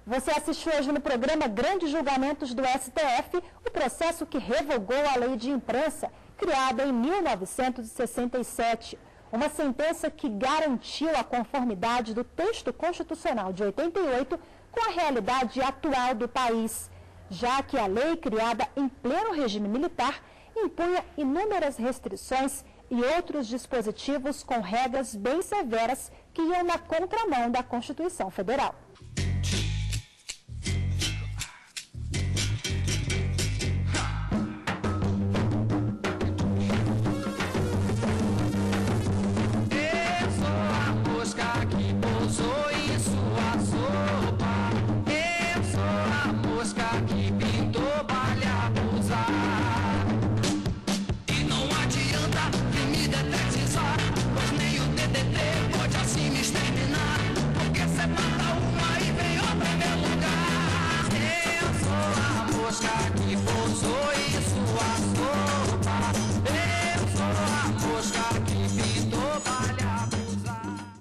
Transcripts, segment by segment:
Você assistiu hoje no programa Grandes Julgamentos do STF, o processo que revogou a lei de imprensa, criada em 1967. Uma sentença que garantiu a conformidade do texto constitucional de 88 com a realidade atual do país, já que a lei, criada em pleno regime militar, impunha inúmeras restrições e outros dispositivos com regras bem severas que iam na contramão da Constituição Federal.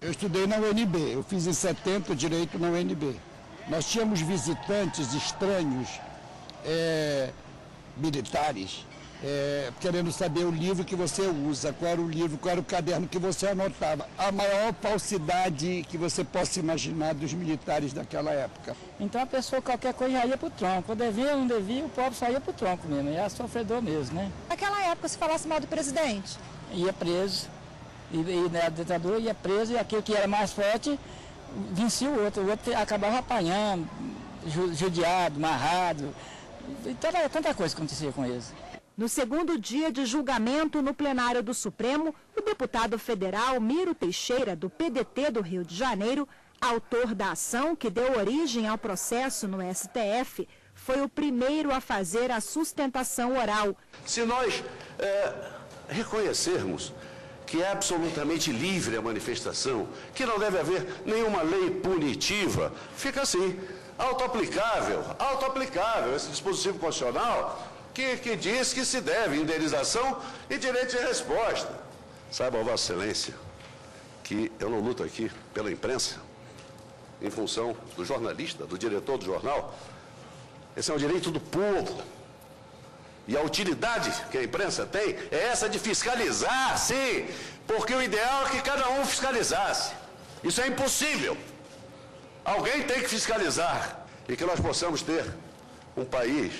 Eu estudei na UNB, eu fiz em 70 Direito na UNB. Nós tínhamos visitantes estranhos, militares, querendo saber o livro que você usa, qual era o livro, qual era o caderno que você anotava. A maior falsidade que você possa imaginar dos militares daquela época. Então a pessoa, qualquer coisa, já ia para o tronco. Devia ou não devia, o pobre só ia para o tronco mesmo, era sofredor mesmo, né? Naquela época, se falasse mal do presidente? Ia preso. E na ditadura ia preso, e aquele que era mais forte vencia o outro acabava apanhando, judiado, amarrado, e tanta coisa acontecia com eles. No segundo dia de julgamento no plenário do Supremo, o deputado federal Miro Teixeira, do PDT do Rio de Janeiro, autor da ação que deu origem ao processo no STF, foi o primeiro a fazer a sustentação oral. Se nós reconhecermos que é absolutamente livre a manifestação, que não deve haver nenhuma lei punitiva, fica assim, autoaplicável esse dispositivo constitucional que diz que se deve indenização e direito de resposta. Saiba, Vossa Excelência, que eu não luto aqui pela imprensa, em função do jornalista, do diretor do jornal. Esse é um direito do povo. E a utilidade que a imprensa tem é essa de fiscalizar, sim, porque o ideal é que cada um fiscalizasse. Isso é impossível. Alguém tem que fiscalizar e que nós possamos ter um país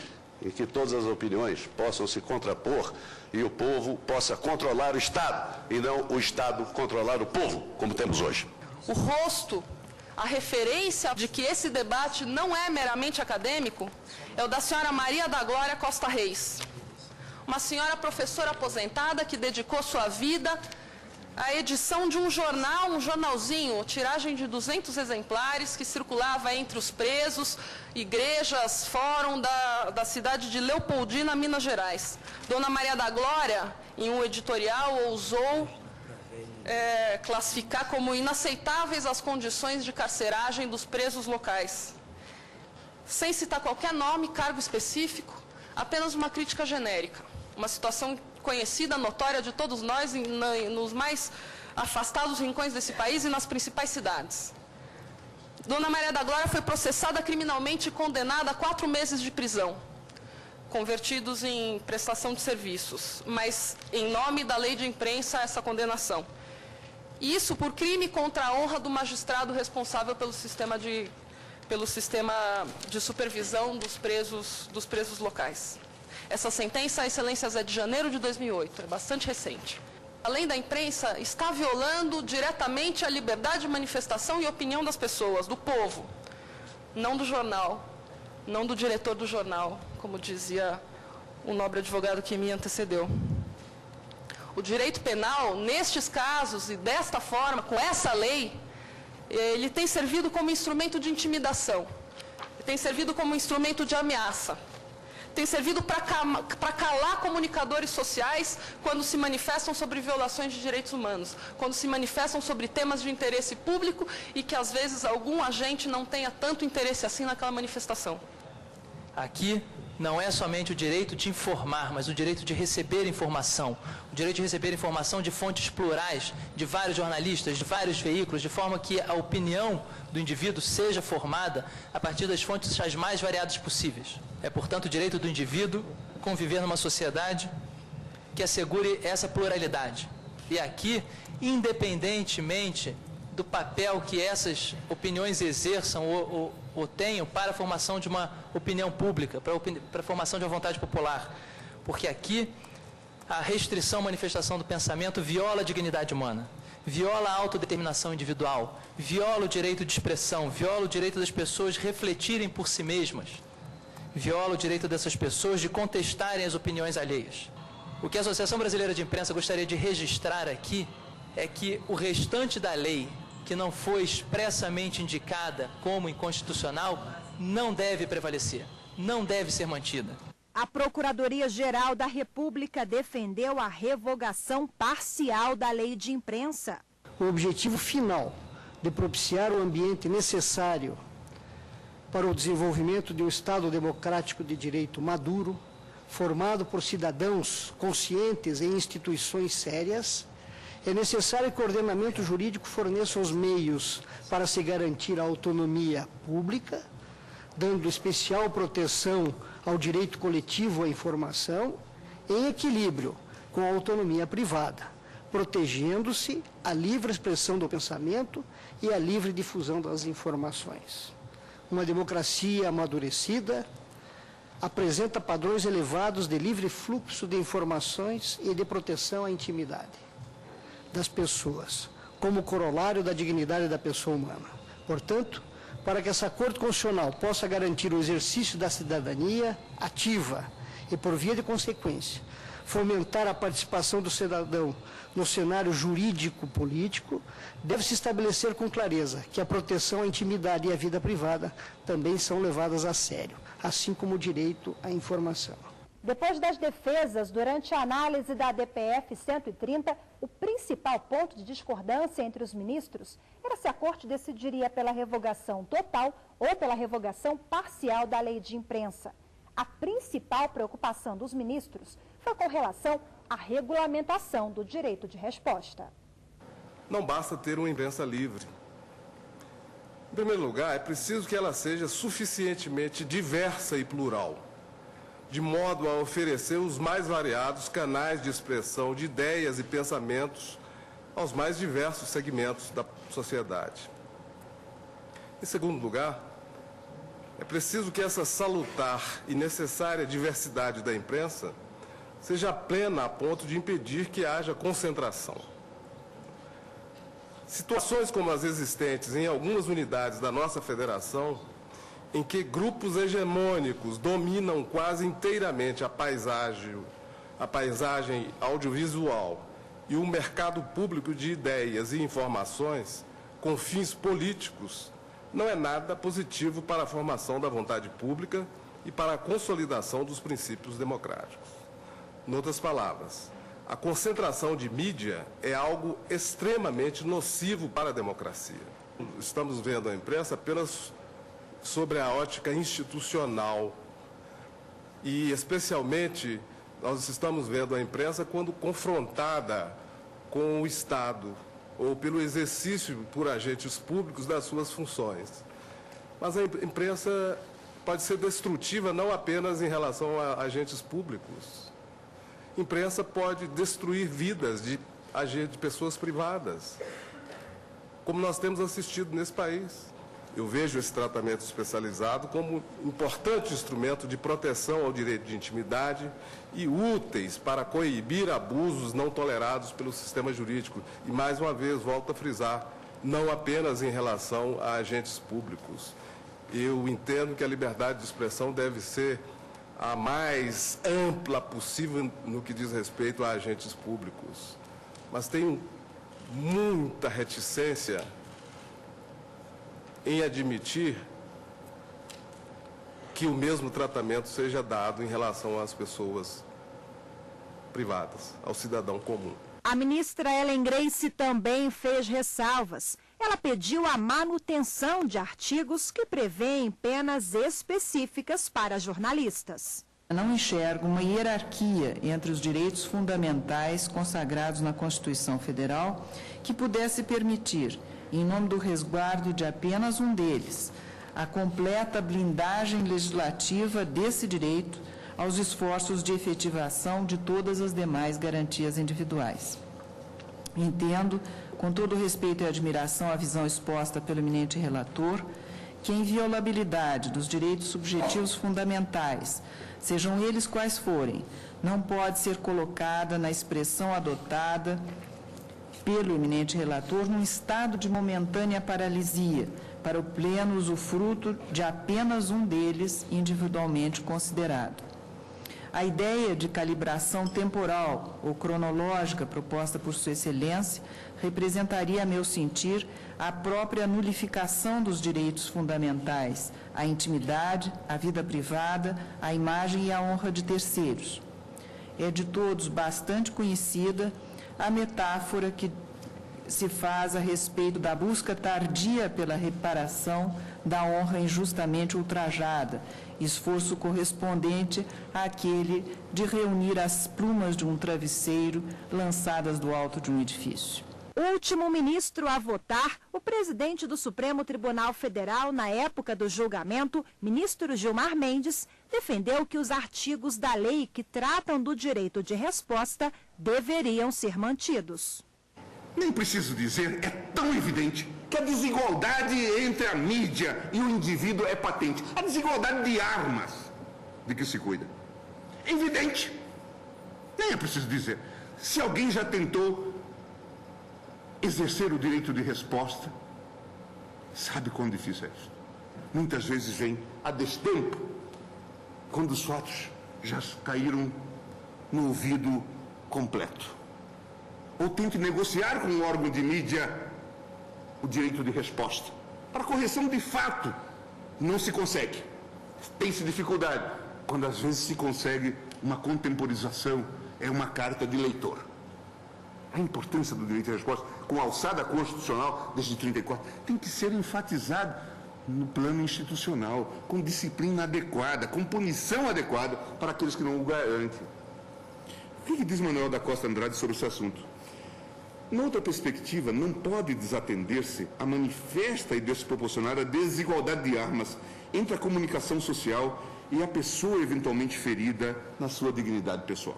em que todas as opiniões possam se contrapor e o povo possa controlar o Estado e não o Estado controlar o povo, como temos hoje. O rosto, a referência de que esse debate não é meramente acadêmico, é o da senhora Maria da Glória Costa Reis, uma senhora professora aposentada que dedicou sua vida à edição de um jornal, um jornalzinho, tiragem de 200 exemplares, que circulava entre os presos, igrejas, fórum da cidade de Leopoldina, Minas Gerais. Dona Maria da Glória, em um editorial, ousou classificar como inaceitáveis as condições de carceragem dos presos locais. Sem citar qualquer nome, cargo específico, apenas uma crítica genérica. Uma situação conhecida, notória de todos nós, nos mais afastados rincões desse país e nas principais cidades. Dona Maria da Glória foi processada criminalmente e condenada a 4 meses de prisão, convertidos em prestação de serviços, mas em nome da lei de imprensa essa condenação. Isso por crime contra a honra do magistrado responsável pelo sistema de supervisão dos presos locais. Essa sentença, Excelências, é de janeiro de 2008, é bastante recente. Além da imprensa, está violando diretamente a liberdade de manifestação e opinião das pessoas, do povo, não do jornal, não do diretor do jornal, como dizia o nobre advogado que me antecedeu. O direito penal, nestes casos e desta forma, com essa lei, ele tem servido como instrumento de intimidação, tem servido como instrumento de ameaça, tem servido para calar comunicadores sociais quando se manifestam sobre violações de direitos humanos, quando se manifestam sobre temas de interesse público e que às vezes algum agente não tenha tanto interesse assim naquela manifestação. Aqui não é somente o direito de informar, mas o direito de receber informação. O direito de receber informação de fontes plurais, de vários jornalistas, de vários veículos, de forma que a opinião do indivíduo seja formada a partir das fontes as mais variadas possíveis. É, portanto, o direito do indivíduo conviver numa sociedade que assegure essa pluralidade. E aqui, independentemente do papel que essas opiniões exerçam ou tenham para a formação de uma opinião pública, para a formação de uma vontade popular. Porque aqui, a restrição à manifestação do pensamento viola a dignidade humana, viola a autodeterminação individual, viola o direito de expressão, viola o direito das pessoas refletirem por si mesmas, viola o direito dessas pessoas de contestarem as opiniões alheias. O que a Associação Brasileira de Imprensa gostaria de registrar aqui é que o restante da lei, que não foi expressamente indicada como inconstitucional, não deve prevalecer, não deve ser mantida. A Procuradoria-Geral da República defendeu a revogação parcial da lei de imprensa. O objetivo final de propiciar o ambiente necessário para o desenvolvimento de um Estado democrático de direito maduro, formado por cidadãos conscientes em instituições sérias, é necessário que o ordenamento jurídico forneça os meios para se garantir a autonomia pública, dando especial proteção ao direito coletivo à informação, em equilíbrio com a autonomia privada, protegendo-se a livre expressão do pensamento e a livre difusão das informações. Uma democracia amadurecida apresenta padrões elevados de livre fluxo de informações e de proteção à intimidade das pessoas, como corolário da dignidade da pessoa humana. Portanto, para que essa Corte Constitucional possa garantir o exercício da cidadania ativa e, por via de consequência, fomentar a participação do cidadão no cenário jurídico-político, deve-se estabelecer com clareza que a proteção à intimidade e à vida privada também são levadas a sério, assim como o direito à informação. Depois das defesas, durante a análise da DPF 130, o principal ponto de discordância entre os ministros era se a Corte decidiria pela revogação total ou pela revogação parcial da lei de imprensa. A principal preocupação dos ministros foi com relação à regulamentação do direito de resposta. Não basta ter uma imprensa livre. Em primeiro lugar, é preciso que ela seja suficientemente diversa e plural, de modo a oferecer os mais variados canais de expressão de ideias e pensamentos aos mais diversos segmentos da sociedade. Em segundo lugar, é preciso que essa salutar e necessária diversidade da imprensa seja plena a ponto de impedir que haja concentração. Situações como as existentes em algumas unidades da nossa federação, em que grupos hegemônicos dominam quase inteiramente a paisagem audiovisual e o mercado público de ideias e informações com fins políticos, não é nada positivo para a formação da vontade pública e para a consolidação dos princípios democráticos. Em outras palavras, a concentração de mídia é algo extremamente nocivo para a democracia. Estamos vendo a imprensa apenas sobre a ótica institucional e, especialmente, nós estamos vendo a imprensa quando confrontada com o Estado ou pelo exercício por agentes públicos das suas funções. Mas a imprensa pode ser destrutiva não apenas em relação a agentes públicos. A imprensa pode destruir vidas de pessoas privadas, como nós temos assistido nesse país. Eu vejo esse tratamento especializado como importante instrumento de proteção ao direito de intimidade e úteis para coibir abusos não tolerados pelo sistema jurídico. E, mais uma vez, volto a frisar, não apenas em relação a agentes públicos. Eu entendo que a liberdade de expressão deve ser a mais ampla possível no que diz respeito a agentes públicos. Mas tenho muita reticência em admitir que o mesmo tratamento seja dado em relação às pessoas privadas, ao cidadão comum. A ministra Ellen Grace também fez ressalvas. Ela pediu a manutenção de artigos que prevêem penas específicas para jornalistas. Não enxergo uma hierarquia entre os direitos fundamentais consagrados na Constituição Federal que pudesse permitir, em nome do resguardo de apenas um deles, a completa blindagem legislativa desse direito aos esforços de efetivação de todas as demais garantias individuais. Entendo, com todo respeito e admiração à visão exposta pelo eminente relator, que a inviolabilidade dos direitos subjetivos fundamentais, sejam eles quais forem, não pode ser colocada na expressão adotada pelo eminente relator num estado de momentânea paralisia, para o pleno usufruto de apenas um deles individualmente considerado. A ideia de calibração temporal ou cronológica proposta por Sua Excelência representaria, a meu sentir, a própria nulificação dos direitos fundamentais, à intimidade, à vida privada, à imagem e à honra de terceiros. É de todos bastante conhecida a metáfora que se faz a respeito da busca tardia pela reparação da honra injustamente ultrajada, esforço correspondente àquele de reunir as plumas de um travesseiro lançadas do alto de um edifício. Último ministro a votar, o presidente do Supremo Tribunal Federal, na época do julgamento, ministro Gilmar Mendes, defendeu que os artigos da lei que tratam do direito de resposta deveriam ser mantidos. Nem preciso dizer, é tão evidente que a desigualdade entre a mídia e o indivíduo é patente. A desigualdade de armas de que se cuida. É evidente. Nem é preciso dizer. Se alguém já tentou exercer o direito de resposta, sabe quão difícil é isso. Muitas vezes vem a destempo, quando os fatos já caíram no ouvido completo. Ou tente negociar com um órgão de mídia o direito de resposta. Para correção de fato, não se consegue. Tem-se dificuldade. Quando às vezes se consegue uma contemporização, é uma carta de leitor. A importância do direito de resposta, com a alçada constitucional desde 1934, tem que ser enfatizada no plano institucional, com disciplina adequada, com punição adequada para aqueles que não o garantem. O que diz Manuel da Costa Andrade sobre esse assunto? Noutra perspectiva, não pode desatender-se a manifesta e desproporcionada desigualdade de armas entre a comunicação social e a pessoa eventualmente ferida na sua dignidade pessoal.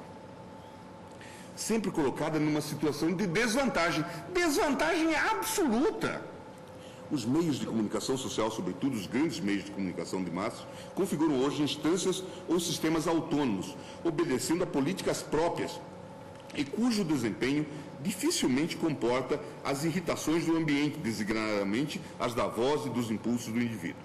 Sempre colocada numa situação de desvantagem, desvantagem absoluta. Os meios de comunicação social, sobretudo os grandes meios de comunicação de massa, configuram hoje instâncias ou sistemas autônomos, obedecendo a políticas próprias, e cujo desempenho dificilmente comporta as irritações do ambiente, designadamente as da voz e dos impulsos do indivíduo.